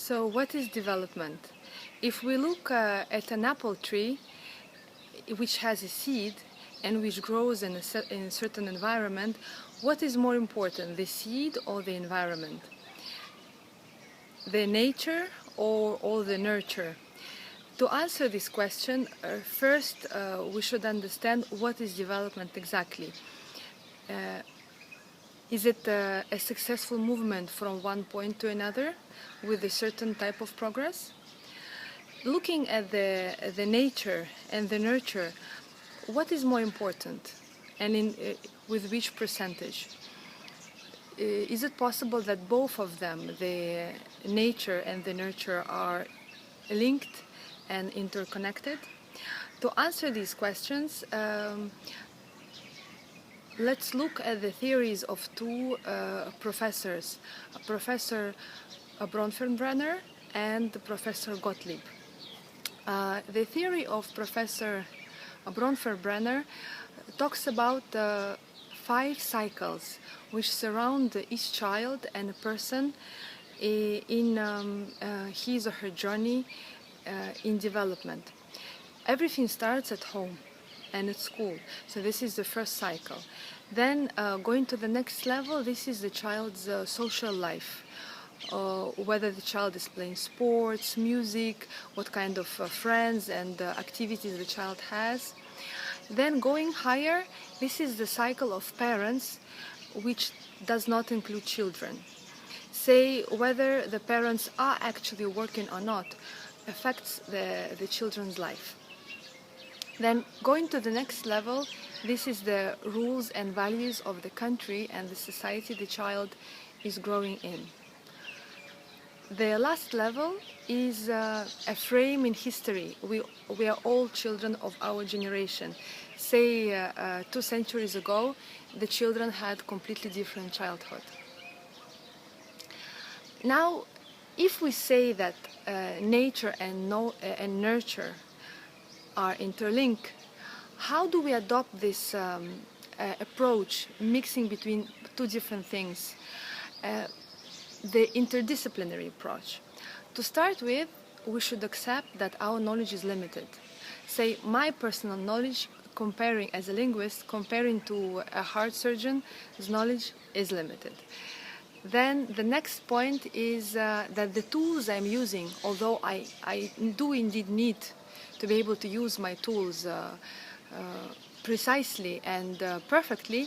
So what is development? If we look at an apple tree, which has a seed and which grows in a certain environment, what is more important, the seed or the environment? The nature or the nurture? To answer this question, first we should understand what is development exactly. Is it a successful movement from one point to another with a certain type of progress? Looking at the nature and the nurture, what is more important and with which percentage? Is it possible that both of them, the nature and the nurture, are linked and interconnected? To answer these questions, let's look at the theories of two professors, Professor Bronfenbrenner and Professor Gottlieb. The theory of Professor Bronfenbrenner talks about 5 cycles which surround each child and a person in his or her journey in development. Everything starts at home and at school, so this is the first cycle. Then going to the next level, this is the child's social life. Whether the child is playing sports, music, what kind of friends and activities the child has. Then going higher, this is the cycle of parents, which does not include children. Say whether the parents are actually working or not affects the children's life. Then going to the next level, this is the rules and values of the country and the society the child is growing in. The last level is a frame in history. We are all children of our generation. Say 2 centuries ago, the children had completely different childhood. Now, if we say that nature and nurture are interlinked, how do we adopt this approach, mixing between 2 different things? The interdisciplinary approach. To start with, we should accept that our knowledge is limited. Say, my personal knowledge, comparing as a linguist, comparing to a heart surgeon's knowledge is limited. Then the next point is that the tools I'm using, although I do indeed need to be able to use my tools precisely and perfectly,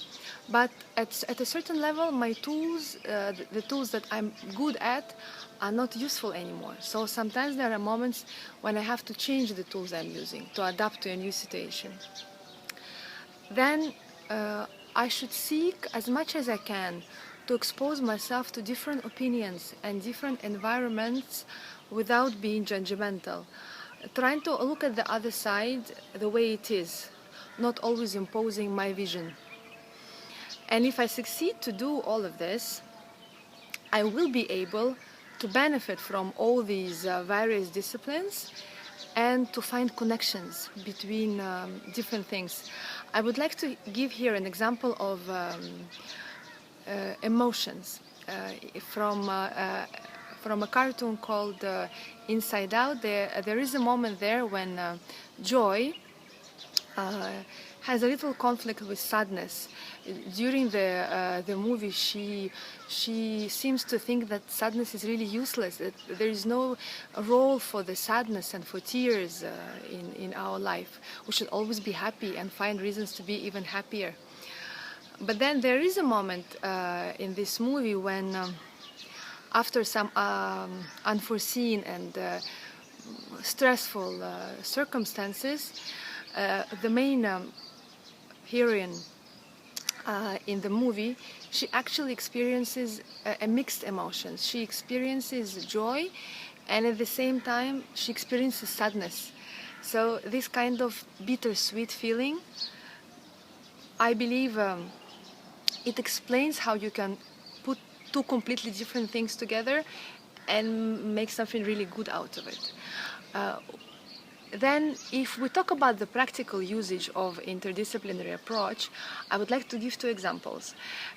but at a certain level, my tools, the tools that I'm good at, are not useful anymore. So sometimes there are moments when I have to change the tools I'm using to adapt to a new situation. Then I should seek as much as I can to expose myself to different opinions and different environments without being judgmental, trying to look at the other side the way it is, not always imposing my vision. And if I succeed to do all of this, I will be able to benefit from all these various disciplines and to find connections between different things. I would like to give here an example of emotions from a cartoon called Inside Out. There is a moment there when Joy has a little conflict with sadness. During the movie, she seems to think that sadness is really useless, that there is no role for the sadness and for tears in our life. We should always be happy and find reasons to be even happier. But then there is a moment in this movie when, after some unforeseen and stressful circumstances, the main heroine in the movie, she actually experiences a mixed emotions. She experiences joy, and at the same time she experiences sadness. So this kind of bittersweet feeling, I believe it explains how you can put 2 completely different things together and make something really good out of it. Then, if we talk about the practical usage of interdisciplinary approach, I would like to give two examples.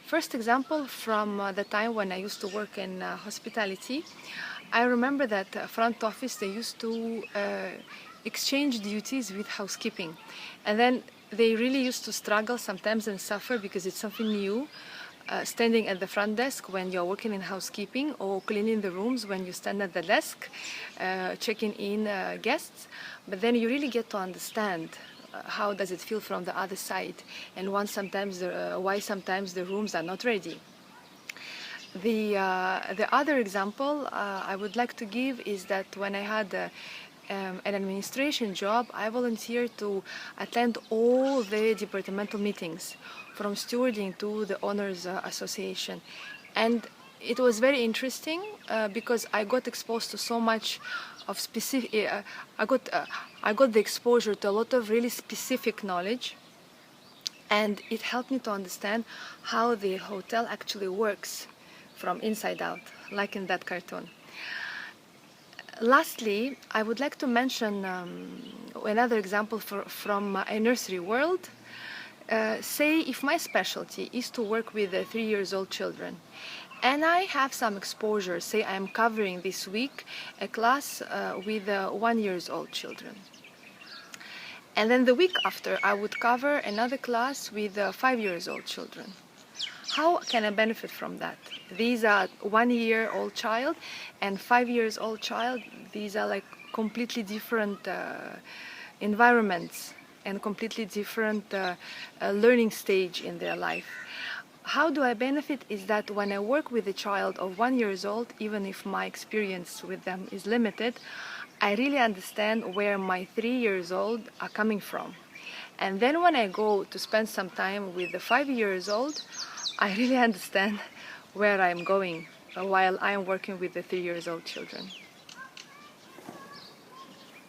First example, from the time when I used to work in hospitality. I remember that front office, they used to exchange duties with housekeeping. And then they really used to struggle sometimes and suffer because it's something new. Standing at the front desk when you're working in housekeeping, or cleaning the rooms when you stand at the desk, checking in guests. But then you really get to understand how does it feel from the other side, and why sometimes the rooms are not ready. The other example I would like to give is that when I had an administration job, I volunteered to attend all the departmental meetings, from stewarding to the owners association. And it was very interesting because I got exposed to so much of specific, I got the exposure to a lot of really specific knowledge, and it helped me to understand how the hotel actually works from inside out, like in that cartoon. Lastly, I would like to mention another example from a nursery world. Say if my specialty is to work with 3-year-old children, and I have some exposure, say I am covering this week a class with 1-year-old children. And then the week after, I would cover another class with 5-year-old children. How can I benefit from that? These are 1-year-old child and 5-year-old child. These are like completely different environments and completely different learning stage in their life. How do I benefit is that when I work with a child of 1 year old, even if my experience with them is limited, I really understand where my 3-year-old are coming from. And then when I go to spend some time with the 5-year-old, I really understand where I'm going while I'm working with the 3-year-old children.